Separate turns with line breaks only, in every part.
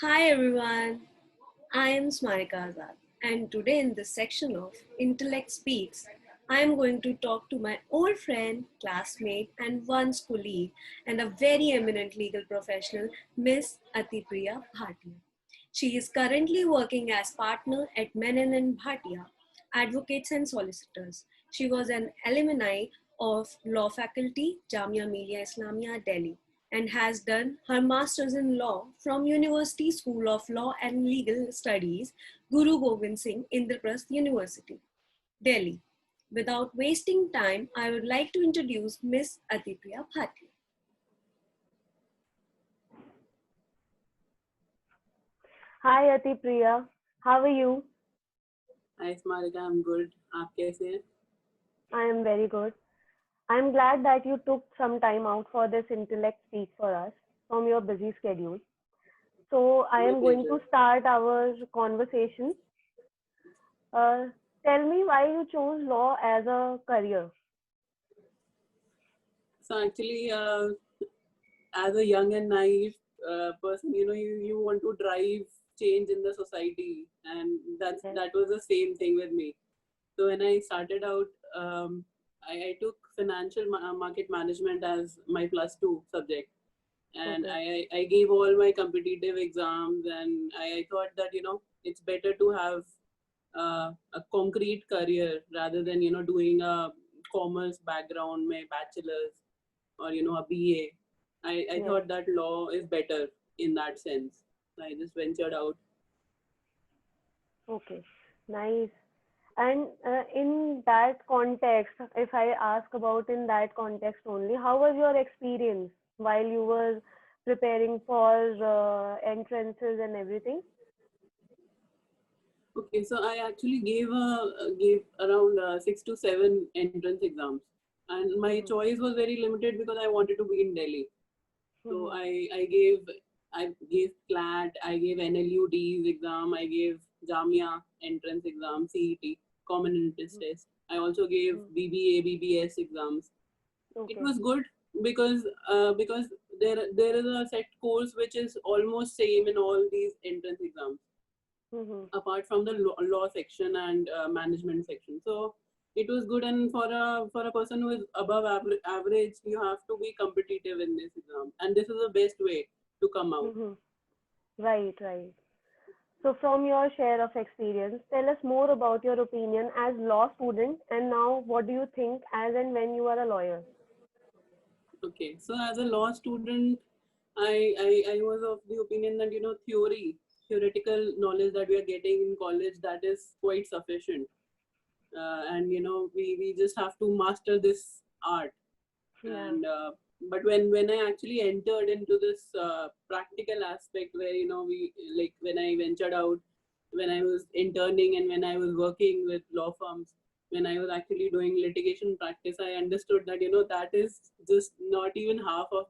Hi everyone, I am Smarika Azad, and today in this section of Intellect Speaks, I am going to talk to my old friend, classmate, and once colleague, and a very eminent legal professional, Miss Atipriya Bhatia. She is currently working as partner at Menon and Bhatia, Advocates and Solicitors. She was an alumni of Law Faculty, Jamia Millia Islamia, Delhi, and has done her master's in law from University School of Law and Legal Studies, Guru Gobind Singh Indraprasth University, Delhi. Without wasting time, I would like to introduce Miss Atipriya Bhatia.
Hi Ati Priya, how are you?
हाय स्मारिका, I'm good. आप कैसे हैं?
I am very good. I am glad that you took some time out for this Intellect Speak for us from your busy schedule. So I
My
am going to
pleasure.
start our conversation. Uh, Tell me why you chose law as a career.
So actually, as a young and naive person, you want to drive change in the society, and
Yes.
that was the same thing with me. So when I started out, I took financial market management as my plus two subject, and
Okay.
I gave all my competitive exams, and I thought that it's better to have a concrete career rather than doing a commerce background, my bachelor's or a BA. I
Yes.
thought that law is better in that sense. So I just ventured out.
Okay. Nice. And in that context, if I ask about in that context only, how was your experience while you were preparing for entrances and everything?
Okay, so I actually gave around 6 to 7 entrance exams, and my
Mm-hmm.
choice was very limited because I wanted to be in Delhi. So
Mm-hmm.
I gave CLAT, I gave NLUD's exam, I gave Jamia entrance exam, CET, Common Entrance Test. I also gave
Mm-hmm.
BBA, BBS exams. It
Okay.
was good because there is a set course which is almost same in all these entrance exams,
Mm-hmm.
apart from the law section and management section. So it was good, and for a person who is above average, you have to be competitive in this exam, and this is the best way to come out.
Mm-hmm. Right, right. So from your share of experience, tell us more about your opinion as law student and now what do you think as and when you are a lawyer?
Okay, so as a law student, I was of the opinion that theoretical knowledge that we are getting in college, that is quite sufficient, and we just have to master this art.
Yeah.
And but when I actually entered into this practical aspect, where we, like, when I ventured out, when I was interning and when I was working with law firms, when I was actually doing litigation practice, I understood that that is just not even half of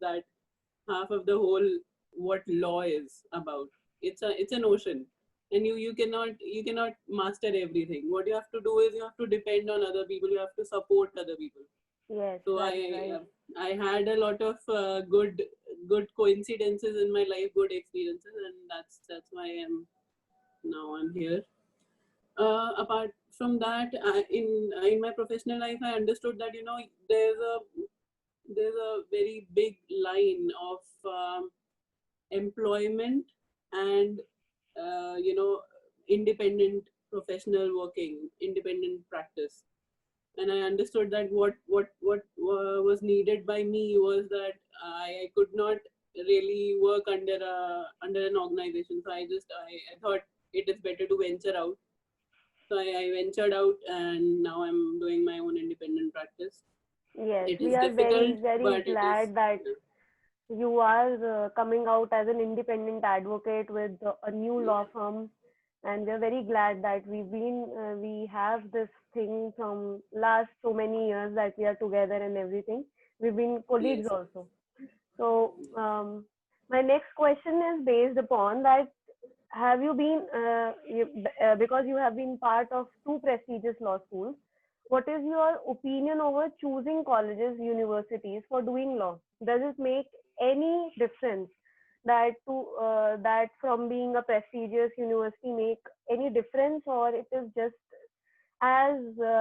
the whole what law is about. It's an ocean, and you cannot master everything. What you have to do is you have to depend on other people, you have to support other people.
Yes,
So
that's right.
I had a lot of good coincidences in my life, good experiences, and that's why I'm here. Apart from that, in my professional life, I understood that there's a very big line of employment and independent professional working, independent practice. And I understood that what was needed by me was that I could not really work under an organization. So I thought it is better to venture out. So I ventured out, and now I'm doing my own independent practice.
Yes,
It
we
is
are very,
difficult,
very
but it is.
glad that you are coming out as an independent advocate with a new
Yeah.
law firm, and we're very glad that we have this thing from last so many years that we are together and everything. We've been colleagues
Yes.
also. So my next question is based upon that. Have you been because you have been part of two prestigious law schools? What is your opinion over choosing colleges, universities for doing law? Does it make any difference that from being a prestigious university make any difference, or it is just as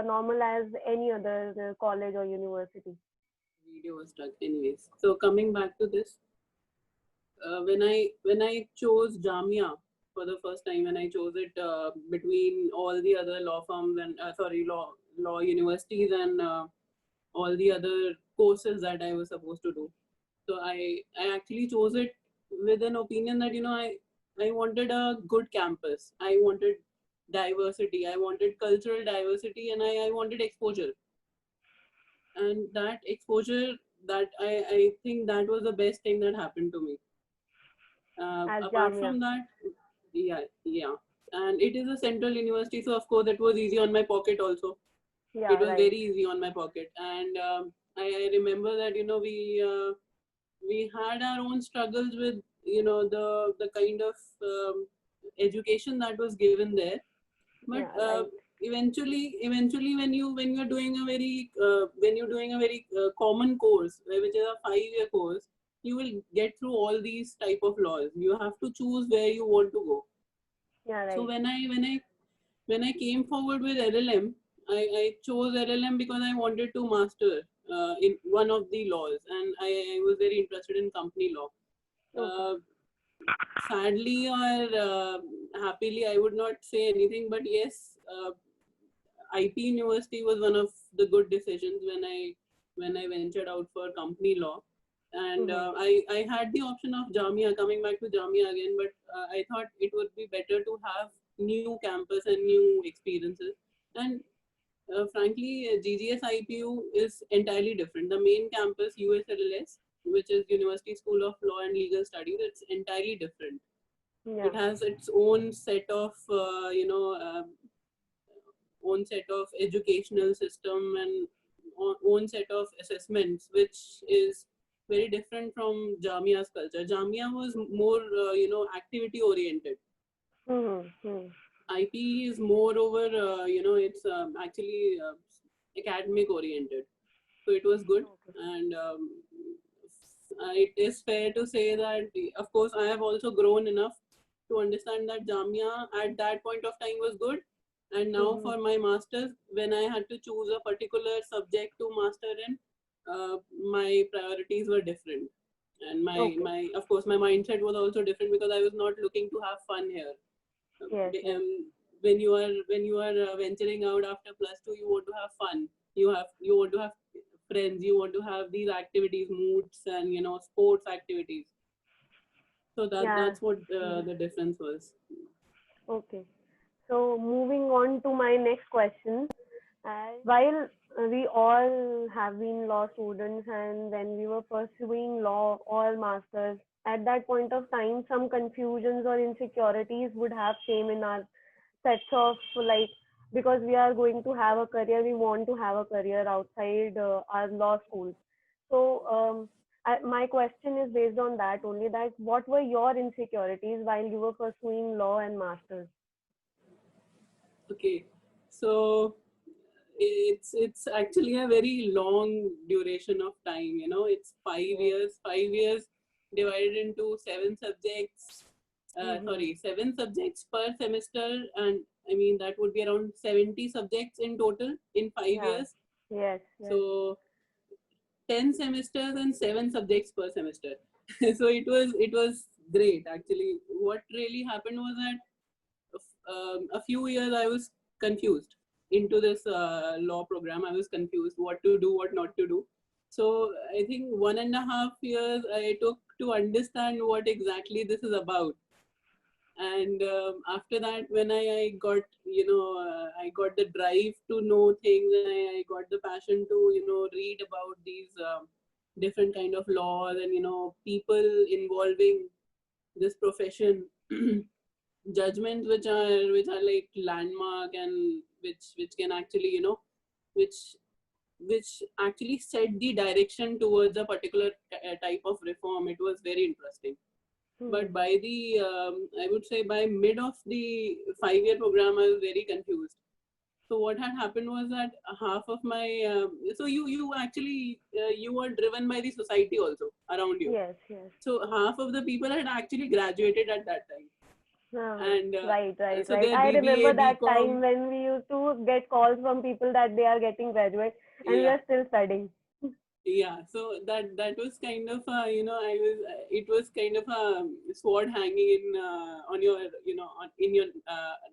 normal as any other college or university?
Video was stuck. Anyways, so coming back to this, when I chose Jamia for the first time, when I chose it between all the other law firms and law universities and all the other courses that I was supposed to do. So I actually chose it with an opinion that I wanted a good campus. I wanted diversity. I wanted cultural diversity, and I wanted exposure. And that exposure, that I think that was the best thing that happened to me.
At
Apart
Jamia?
from that, yeah, and it is a central university, so of course it was easy on my pocket also. It
Yeah,
was
right.
very easy on my pocket, and I remember that we had our own struggles with the kind of education that was given there, but
Yeah, right.
eventually when you're doing a very common course, which is a 5-year course, you will get through all these type of laws. You have to choose where you want to go.
Yeah,
So
right.
when I came forward with LLM, I chose LLM because I wanted to master in one of the laws, and I was very interested in company law.
Okay.
Uh, Sadly or happily, I would not say anything, but yes, IP University was one of the good decisions when I ventured out for company law. And
Mm-hmm.
I had the option of Jamia, coming back to Jamia again, but I thought it would be better to have new campus and new experiences. And frankly, GGS IPU is entirely different. The main campus, USLLS, which is University School of Law and Legal Studies, it's entirely different.
Yeah.
It has its own set of own set of educational system and own set of assessments, which is very different from Jamia's culture. Jamia was more activity oriented.
Mm-hmm.
IP is more over it's actually academic oriented. So it was good.
Okay.
And it is fair to say that, of course, I have also grown enough to understand that Jamia at that point of time was good. And now
Mm-hmm.
for my masters, when I had to choose a particular subject to master in, my priorities were different. And
Okay.
my of course my mindset was also different, because I was not looking to have fun here.
Yes, yes.
When you are venturing out after +2, you want to have fun. You want to have friends. You want to have these activities, moods, and sports activities. So
Yeah.
that's what
Mhm.
the difference was.
Okay. So moving on to my next question. While we all have been law students, and when we were pursuing law or masters, at that point of time, some confusions or insecurities would have came in our sets of, like, because we are going to have a career, we want to have a career outside our law school. So my question is based on that only, that what were your insecurities while you were pursuing law and masters?
Okay, so it's actually a very long duration of time. It's five
Yes.
years. 5 years divided into 7 subjects.
Mm-hmm.
7 subjects per semester, and I mean that would be around 70 subjects in total in five
Yeah.
years.
Yes. Yes.
So 10 semesters and 7 subjects per semester. So it was great actually. What really happened was that a few years I was confused into this law program. I was confused what to do, what not to do. So I think 1.5 years I took to understand what exactly this is about. And after that, when I got I got the drive to know things, and I got the passion to read about these different kind of laws, and people involving this profession. Judgments which are like landmark, and which can actually which which actually set the direction towards a particular type of reform. It was very interesting. But
Mm-hmm.
by I would say by mid of the 5-year program, I was very confused. So what had happened was that half of my so you actually you were driven by the society also around you.
Yes, yes.
So half of the people had actually graduated at that time, and
Right, right,
so
right.
their
I remember
BBA,
that time
BCom.
when we used to get calls from people that they are getting graduate and we
Yeah,
are still studying.
yeah. So that was kind of I was it was kind of a sword hanging in on your on in your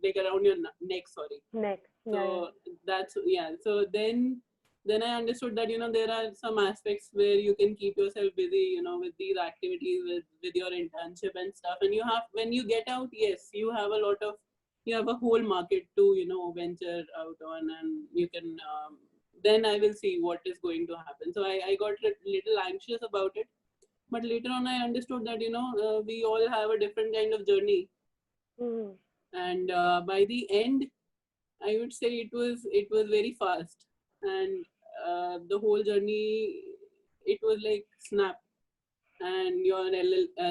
like around your neck. Sorry.
Next. Yeah, yeah.
So that's, yeah. So then I understood that there are some aspects where you can keep yourself busy, with these activities, with your internship and stuff. And you have, when you get out, yes, you have a whole market to venture out on, and you can then I will see what is going to happen. So I got a little anxious about it, but later on I understood that we all have a different kind of journey,
Mm-hmm.
and by the end I would say it was very fast, and the whole journey, it was like snap, and your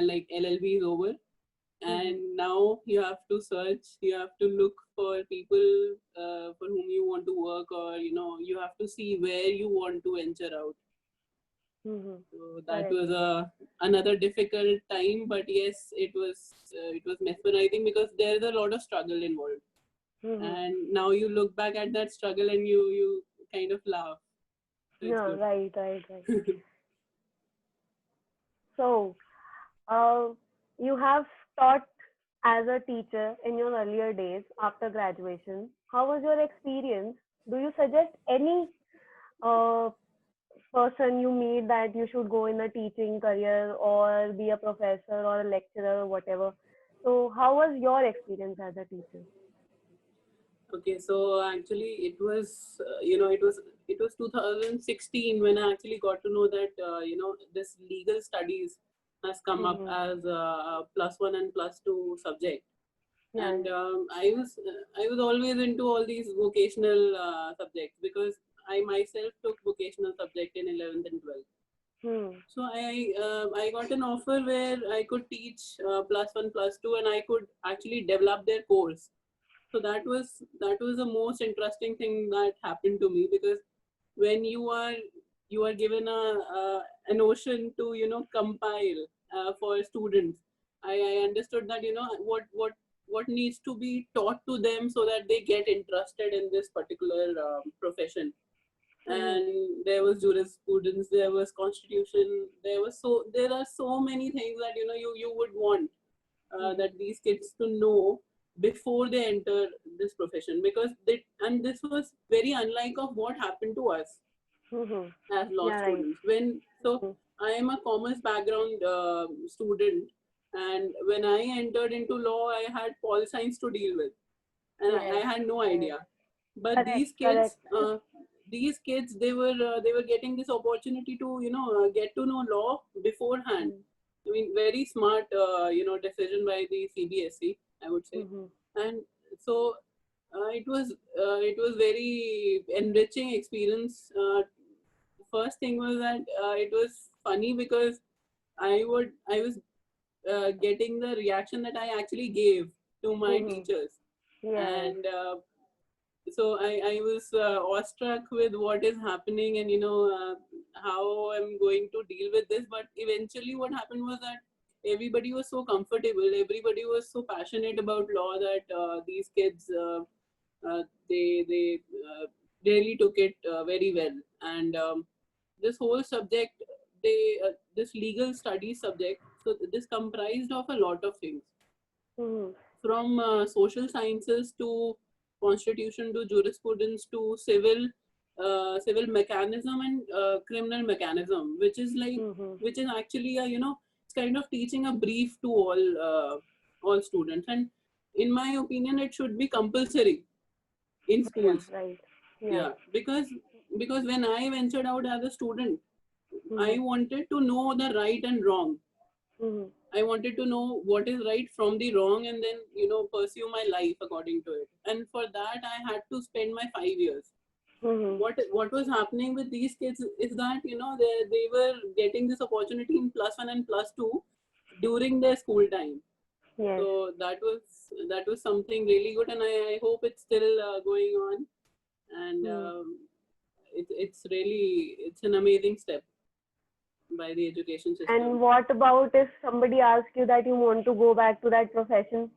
like LLB is over,
Mm-hmm.
and now you have to search, you have to look for people for whom you want to work, or you have to see where you want to venture out.
Mm-hmm.
So that
Correct.
was another difficult time, but yes, it was mesmerizing because there's a lot of struggle involved,
Mm-hmm.
and now you look back at that struggle and you kind of laugh. So it's
No,
good.
right, right, right. So, uh, you have taught as a teacher in your earlier days after graduation. How was your experience? Do you suggest any uh, person you meet that you should go in a teaching career or be a professor or a lecturer or whatever? So, how was your experience as a teacher?
Okay, so actually it was 2016 when I actually got to know that this legal studies has come up
Mm-hmm.
as a plus one and plus two subject,
Yeah.
and I was always into all these vocational subjects because I myself took vocational subject in 11th and 12th.
Hmm.
So I got an offer where I could teach plus one, plus two, and I could actually develop their course. So that was the most interesting thing that happened to me, because when you are given a notion to compile for students, I understood that what needs to be taught to them so that they get interested in this particular profession.
Mm-hmm.
And there was jurisprudence, there was constitution, there are so many things that you would want
Mm-hmm.
that these kids to know before they enter this profession, because this was very unlike of what happened to us
Mm-hmm.
as law
Yeah, right.
students. I am a commerce background student, and when I entered into law, I had pol science to deal with, and I
Yes.
had no
Yes.
idea. But
Correct. Correct.
these kids, they were getting this opportunity to get to know law beforehand. I mean, very smart decision by the CBSE, I would say.
Mm-hmm.
And so it was very enriching experience. First thing was that it was funny because I was getting the reaction that I actually gave to my
Mm-hmm.
teachers,
Yes.
and so I was awestruck with what is happening, and how I'm going to deal with this. But eventually what happened was that everybody was so comfortable, everybody was so passionate about law, that these kids they really took it very well. And this whole subject, this legal studies subject, so this comprised of a lot of things,
Mm-hmm.
from social sciences to constitution to jurisprudence to civil mechanism and criminal mechanism,
Mm-hmm.
which is actually it's kind of teaching a brief to all students. And in my opinion, it should be compulsory in
Yeah,
schools.
right. Yeah.
Yeah, because when I ventured out as a student, I
Mm-hmm.
wanted to know the right and wrong.
Mm-hmm.
I wanted to know what is right from the wrong, and then pursue my life according to it. And for that, I had to spend my 5 years.
Mm-hmm.
What was happening with these kids is that they were getting this opportunity in plus one and plus two during their school time.
Yes.
So that was something really good, and I hope it's still going on. and
Hmm.
it's an amazing step by the education
And
system.
what about if somebody asks you that you want to go back to that profession?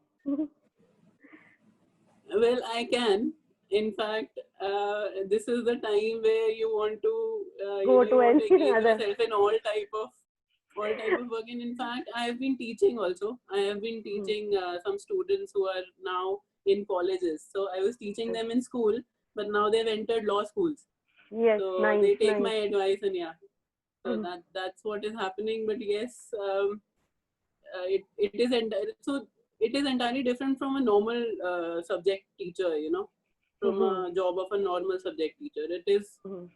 Well, I can. In fact, this is the time where you want to,
Go to
you want
any
to engage
other.
yourself in all type of work. And in fact, I have been teaching also. I have been
Hmm.
teaching some students who are now in colleges. So I was teaching them in school, but now they've entered law schools.
Yes,
So
nice,
they take
nice.
my advice, and yeah, so
Hmm.
that's what is happening. But yes, it is so it is entirely different from a normal subject teacher, from
Hmm.
a job of a normal subject teacher. It is
Hmm.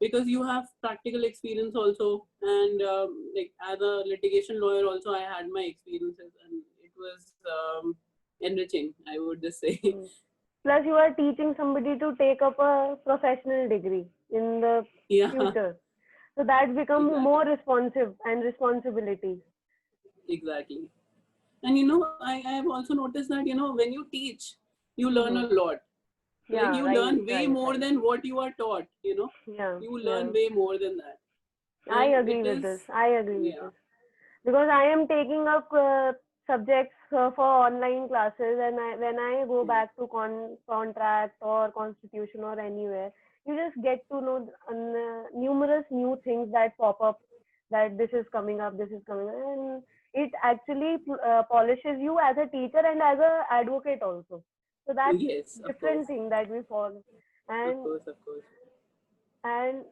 because you have practical experience also, and like as a litigation lawyer also, I had my experiences, and it was enriching, I would just say.
Hmm. Plus, you are teaching somebody to take up a professional degree in the
Yeah.
future. So that become more
Exactly.
responsive and responsibility.
Exactly. And I have also noticed that when you teach, you learn
Hmm.
a lot. Like
Yeah,
you
right,
learn way
right,
more
right.
than what you are taught.
Yeah,
You learn
yeah.
way more than that.
I
And it
agree with
is,
this. I agree with
yeah.
this. Because I am taking up subjects for online classes, and when I go
Hmm.
back to contract or constitution or anywhere, you just get to know numerous new things that pop up, that this is coming up, this is coming up, and it actually polishes you as a teacher and as a advocate also. So that's
Yes, of course.
different thing that we follow.
Of
and
course, of course.
and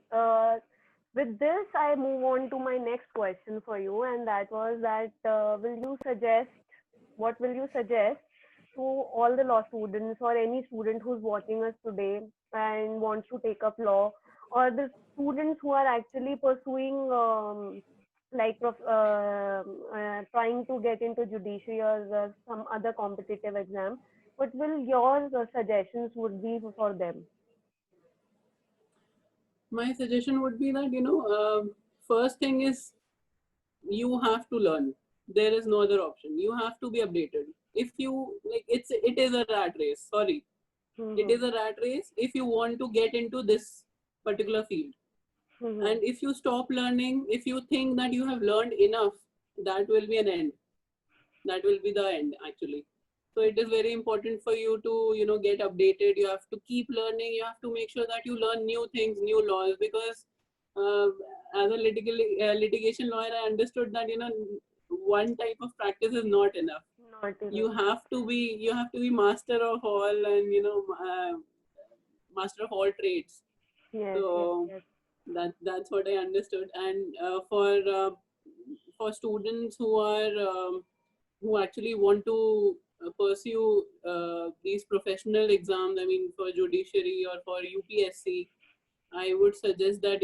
with this, I move on to my next question for you, and that was that what will you suggest to all the law students or any student who's watching us today and wants to take up law, or the students who are actually pursuing trying to get into judiciary or some other competitive exam? What will your suggestions would be for them?
My suggestion would be that, first thing is you have to learn. There is no other option. You have to be updated. If you like, it is a rat race. Sorry, it
Mm-hmm.
is a rat race if you want to get into this particular field.
Mm-hmm.
And if you stop learning, if you think that you have learned enough, that will be an end. That will be the end, actually. So it is very important for you to get updated. You have to keep learning. You have to make sure that you learn new things, new laws, because uh, as a litigation lawyer, I understood that one type of practice is not enough.
Not
You
enough.
have to be master of all, and master of all trades.
Yes, yes,
So
yes.
that's what I understood. And for students who actually want to pursue these professional exams, I mean, for judiciary or for UPSC, I would suggest that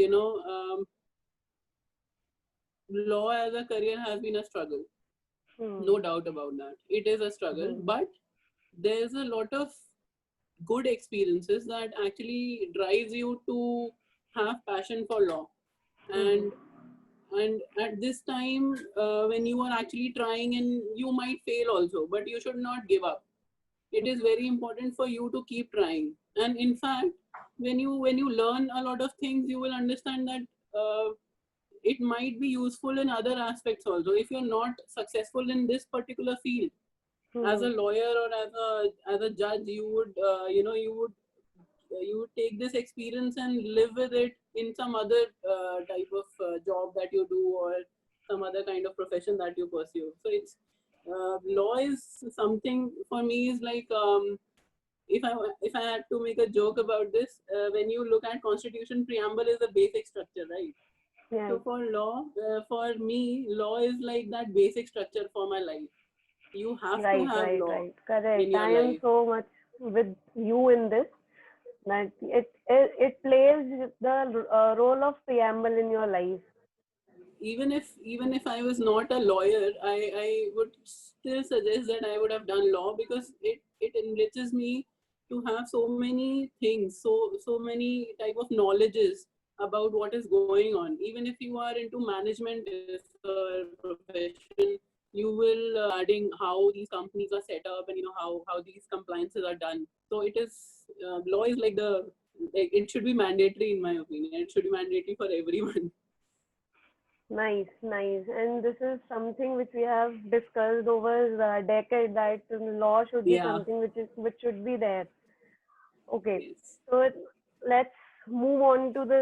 law as a career has been a struggle. No
Hmm.
doubt about that. It is a struggle,
Hmm.
but there's a lot of good experiences that actually drives you to have passion for law.
Hmm.
And at this time, when you are actually trying, and you might fail also, but you should not give up. It is very important for you to keep trying. And in fact, when you learn a lot of things, you will understand that it might be useful in other aspects also. If you're not successful in this particular field, as a
Hmm.
lawyer or as a judge, you would you would take this experience and live with it in some other type of job that you do, or some other kind of profession that you pursue. So it's law is something for me is like, if I had to make a joke about this, when you look at constitution, preamble is the basic structure, right?
Yes.
So for law, for me, law is like that basic structure for my life. You have to
Right,
have
right,
law
right.
in
Correct.
your
I am
life.
so much with you in this, that it plays the role of preamble in your life.
Even if I was not a lawyer, I would still suggest that I would have done law, because it enriches me to have so many things, so many type of knowledges about what is going on. Even if you are into management profession, you will adding how these companies are set up, and how these compliances are done. So it is law is like the like it should be mandatory, in my opinion. It should be mandatory for everyone.
Nice, nice. And this is something which we have discussed over a decade, that law should be
Yeah.
something which should be there. Okay,
Yes.
so let's move on to the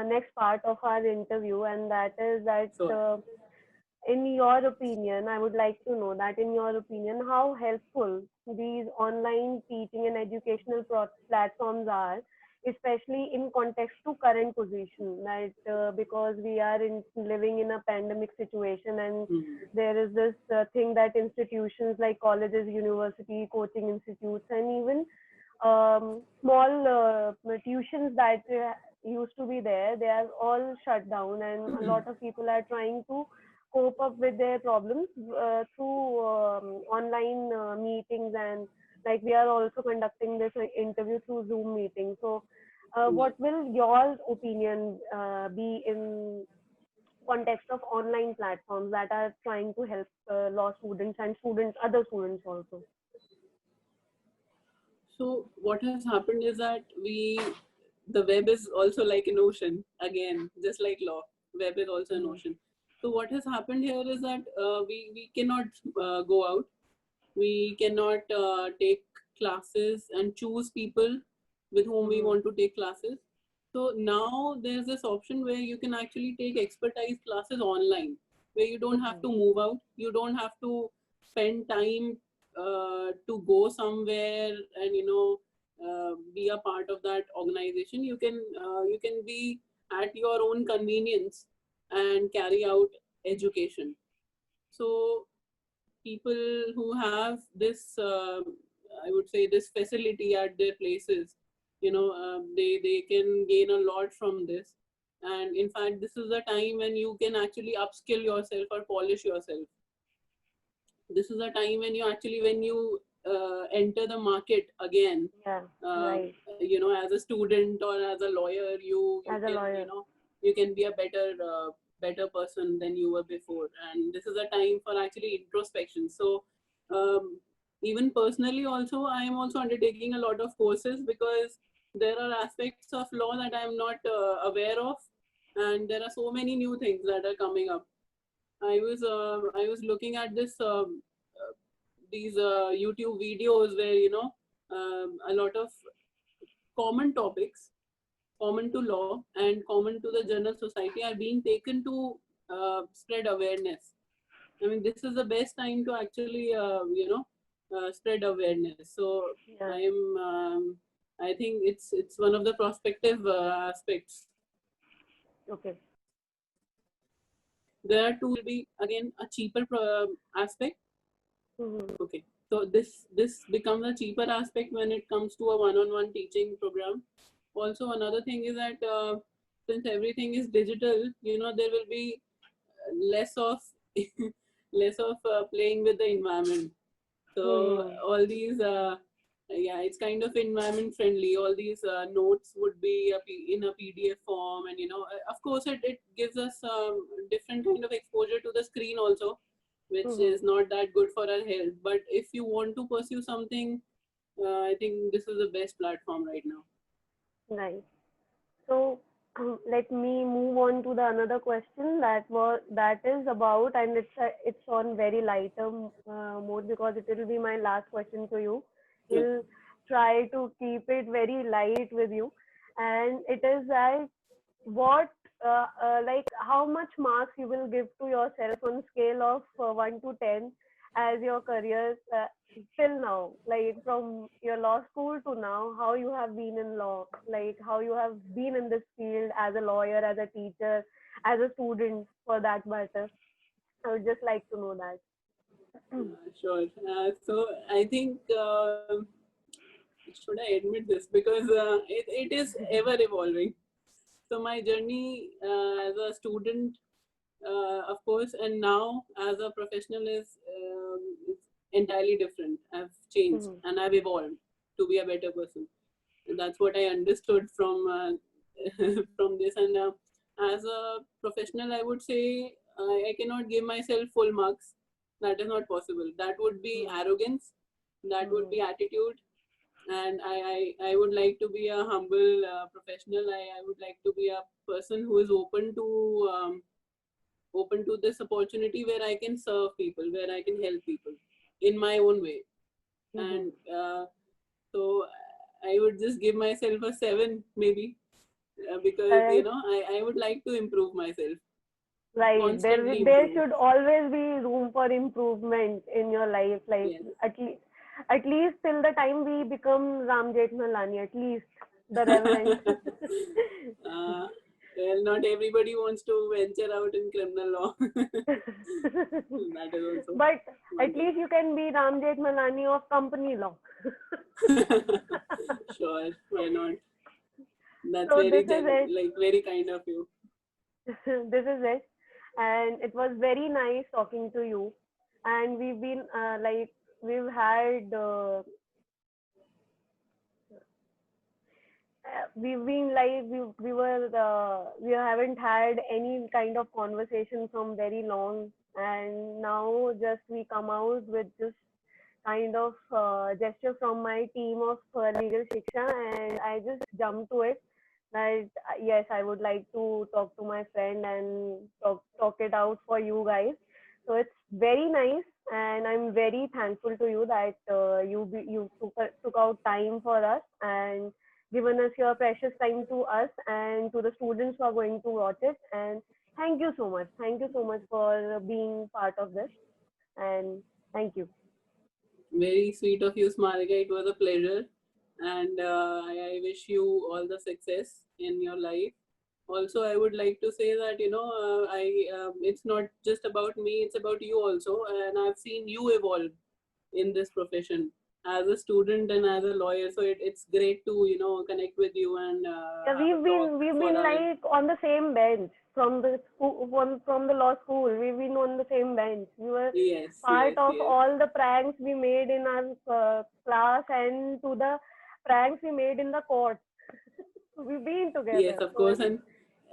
next part of our interview, and that is that
So
in your opinion, I would like to know that in your opinion, how helpful these online teaching and educational platforms are, especially in context to current position. That because we are living in a pandemic situation, and there is this thing that institutions like colleges, university, coaching institutes, and even small tuitions that used to be there, they are all shut down, and a lot of people are trying to cope up with their problems through online meetings, and like we are also conducting this interview through Zoom meeting. So
yeah.
what will your opinion be in context of online platforms that are trying to help law students and other students also?
So what has happened is that the web is also like an ocean again, just like law. Web is also an ocean. So what has happened here is that we cannot go out. We cannot take classes and choose people with whom we want to take classes. So now there's this option where you can actually take expertise classes online, where you don't have to move out, you don't have to spend time to go somewhere and be a part of that organization. You can be at your own convenience and carry out education. So people who have this I would say this facility at their places, they can gain a lot from this. And in fact, this is the time when you can actually upskill yourself or polish yourself. This is a time when you enter the market again,
Yeah,
uh,
right.
as a student or as a lawyer, you
As a
can
lawyer.
you can be a better person than you were before. And this is a time for actually introspection. So um, even personally also, I am also undertaking a lot of courses, because there are aspects of law that I am not aware of, and there are so many new things that are coming up. I was looking at these YouTube videos where a lot of common topics, common to law and common to the general society, are being taken to spread awareness. I mean, this is the best time to actually spread awareness. So
Yeah.
I am. I think it's one of the prospective aspects.
Okay.
There are two, will be again a cheaper aspect.
Mm-hmm.
Okay, so this becomes a cheaper aspect when it comes to a one-on-one teaching program. Also, another thing is that since everything is digital, there will be less of less of playing with the environment. So
Mm-hmm.
all these yeah, it's kind of environment friendly. All these notes would be in a PDF form, and of course it gives us different kind of exposure to the screen also, which
Mm-hmm.
is not that good for our health. But if you want to pursue something, I think this is the best platform right now.
Nice. So let me move on to the another question that is about, and it's on very lighter mode, because it will be my last question to you.
Okay.
We'll try to keep it very light with you, and it is that what like how much marks you will give to yourself on scale of 1 to 10 as your career till now, like from your law school to now, how you have been in law, like how you have been in this field as a lawyer, as a teacher, as a student for that matter. I would just like to know that.
Sure. So I think should I admit this, because it is ever evolving. So my journey as a student, of course, and now as a professional is entirely different. I've changed
Mhm.
and I've evolved to be a better person. And that's what I understood from from this. And as a professional, I would say I cannot give myself full marks. That is not possible. That would be
Mhm.
arrogance. That would
Mhm.
be attitude. and I would like to be a humble professional. I would like to be a person who is open to this opportunity where I can serve people, where I can help people in my own way.
Mhm.
And so I would just give myself a 7 maybe, because
Right.
I would like to improve myself,
Right.
constantly
There
improve.
should always be room for improvement in your life. Like
Yes.
at least till the time we become Ram Jethmalani, at least the Reverend.
uh, well, not everybody wants to venture out in criminal law. That is also
But
one
at
thing.
least you can be Ram Jethmalani of company law.
Sure, why not? That's
So
very
this is it.
like very kind of you.
This is it. And it was very nice talking to you. And we've been we've had we've been like we haven't had any kind of conversation from very long, and now just we come out with this kind of gesture from my team of legal shiksha, and I just jumped to it that yes, I would like to talk to my friend and talk it out for you guys. So it's very nice, and I'm very thankful to you that you took out time for us and given us your precious time to us and to the students who are going to watch it. And thank you so much. Thank you so much for being part of this. And thank you.
Very sweet of you, Smarika. It was a pleasure, and I wish you all the success in your life. Also, I would like to say that I it's not just about me; it's about you also, and I've seen you evolve in this profession as a student and as a lawyer. So it's great to connect with you and
Yeah,
have a talk
we've
for
been
our.
like on the same bench from the school from the law school. We've been on the same bench. We were
Yes,
part
yes,
of
yes,
all the pranks we made in our class and to the pranks we made in the court. We've been
yes,
together.
of
So
course. And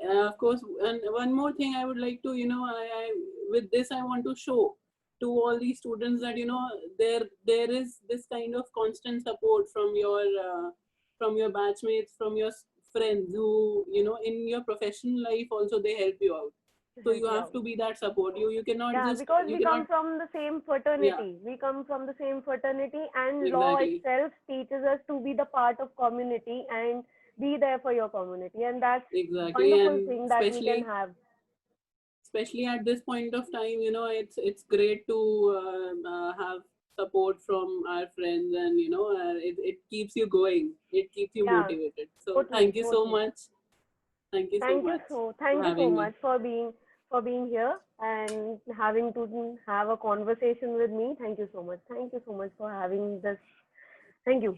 of course, and one more thing I would like to, I with this I want to show to all these students that there is this kind of constant support from your batchmates, from your friends who in your professional life also they help you out.
to
So
help
you
you
have
out.
to be that support. You cannot
Yeah,
just
because
you
we come
cannot.
from the same
Yeah,
fraternity. We come from the same fraternity, and law
exactly,
itself teaches us to be the part of community and be there for your community, and that's
exactly,
wonderful
and
thing that we can have.
especially at this point of time, it's great to have support from our friends, and it keeps you going, it keeps you
Yeah,
motivated. So
totally,
thank you so
totally.
much, thank you so much for
Thank you so
having me.
much for being here and having to have a conversation with me. Thank you so much. Thank you so much for having this. Thank you.